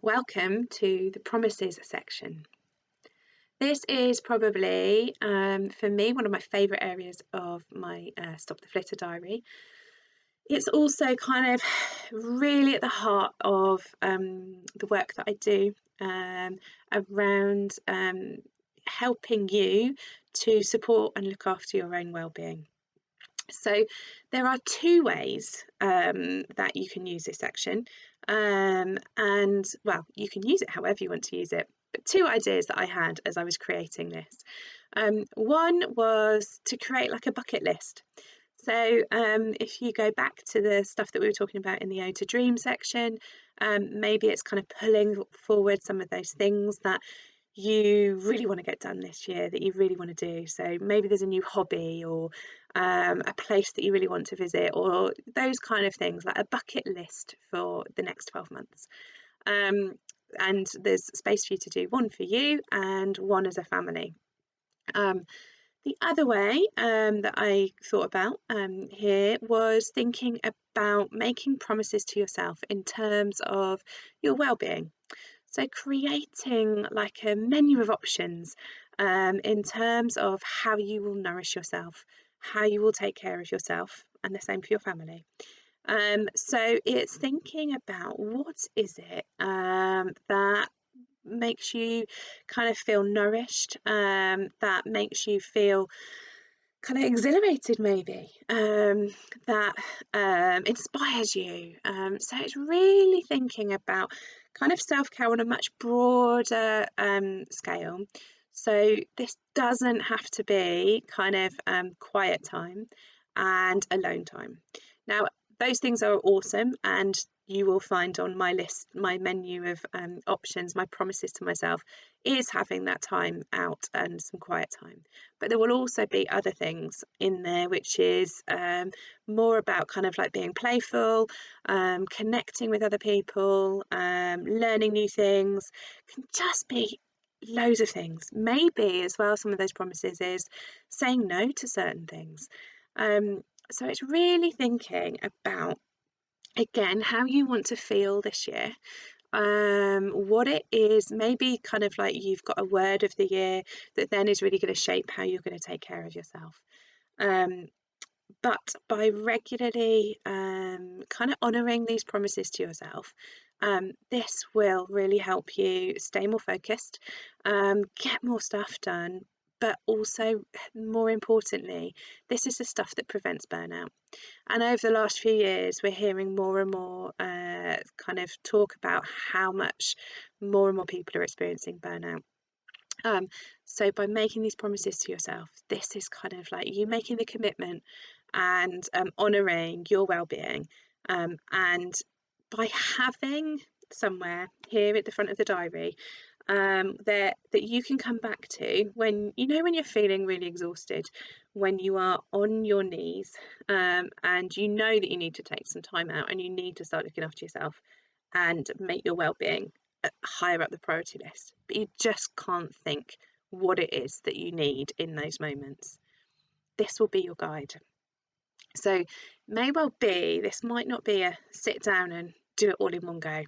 Welcome to the promises section. This is probably, for me, one of my favourite areas of my Stop the Flitter diary. It's also kind of really at the heart of the work that I do around helping you to support and look after your own well-being. So there are two ways that you can use this section, and well, you can use it however you want to use it. But two ideas that I had as I was creating this. One was to create like a bucket list. So if you go back to the stuff that we were talking about in the Ode to Dream section, maybe it's kind of pulling forward some of those things that you really want to get done this year, that you really want to do. So maybe there's a new hobby or a place that you really want to visit, or those kind of things, like a bucket list for the next 12 months. And there's space for you to do one for you and one as a family. The other way that I thought about here was thinking about making promises to yourself in terms of your well-being. So creating like a menu of options in terms of how you will nourish yourself, how you will take care of yourself, and the same for your family. So it's thinking about what is it that makes you kind of feel nourished, that makes you feel kind of exhilarated maybe, that inspires you. So it's really thinking about kind of self-care on a much broader scale. So this doesn't have to be kind of quiet time and alone time. Now, those things are awesome, and you will find on my list, my menu of options, my promises to myself is having that time out and some quiet time. But there will also be other things in there, which is more about kind of like being playful, connecting with other people, learning new things. It can just be loads of things. Maybe as well, some of those promises is saying no to certain things. So it's really thinking about, again, how you want to feel this year, what it is, maybe kind of like you've got a word of the year that then is really going to shape how you're going to take care of yourself. But by regularly kind of honouring these promises to yourself, this will really help you stay more focused, get more stuff done, but also, more importantly, this is the stuff that prevents burnout. And over the last few years, we're hearing more and more kind of talk about how much more and more people are experiencing burnout. So by making these promises to yourself, this is kind of like you making the commitment and honouring your well-being. And by having somewhere here at the front of the diary there that you can come back to when when you're feeling really exhausted, when you are on your knees, and you know that you need to take some time out and you need to start looking after yourself and make your well-being higher up the priority list, but you just can't think what it is that you need in those moments. This will be your guide. So may well be this might not be a sit down and do it all in one go.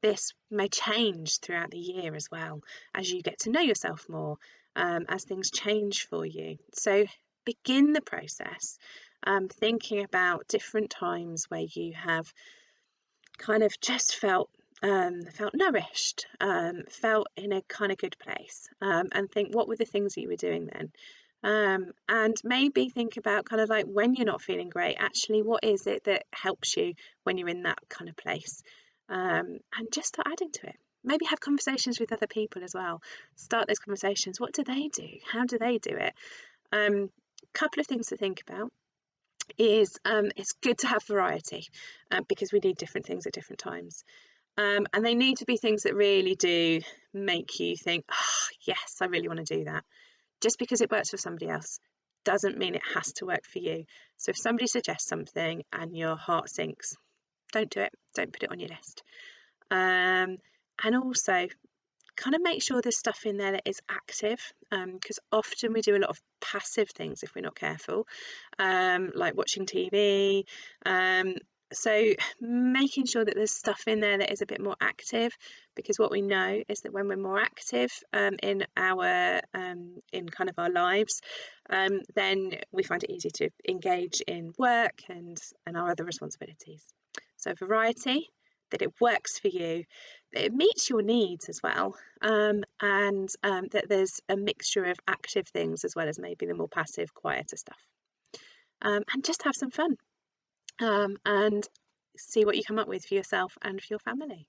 This may change throughout the year as well, as you get to know yourself more, as things change for you. So begin the process thinking about different times where you have kind of just felt nourished, felt in a kind of good place, and think what were the things that you were doing then. And maybe think about kind of like when you're not feeling great, actually, what is it that helps you when you're in that kind of place? And just start adding to it. Maybe have conversations with other people as well. Start those conversations. What do they do? How do they do it? Couple of things to think about is it's good to have variety because we need different things at different times. And they need to be things that really do make you think, oh, yes, I really want to do that. Just because it works for somebody else doesn't mean it has to work for you. So if somebody suggests something and your heart sinks, don't do it. Don't put it on your list. And also kind of make sure there's stuff in there that is active, because often we do a lot of passive things if we're not careful, like watching TV. So making sure that there's stuff in there that is a bit more active, because what we know is that when we're more active in our in kind of our lives, then we find it easier to engage in work and our other responsibilities. So variety, that it works for you, that it meets your needs as well, and that there's a mixture of active things as well as maybe the more passive, quieter stuff, and just have some fun, and see what you come up with for yourself and for your family.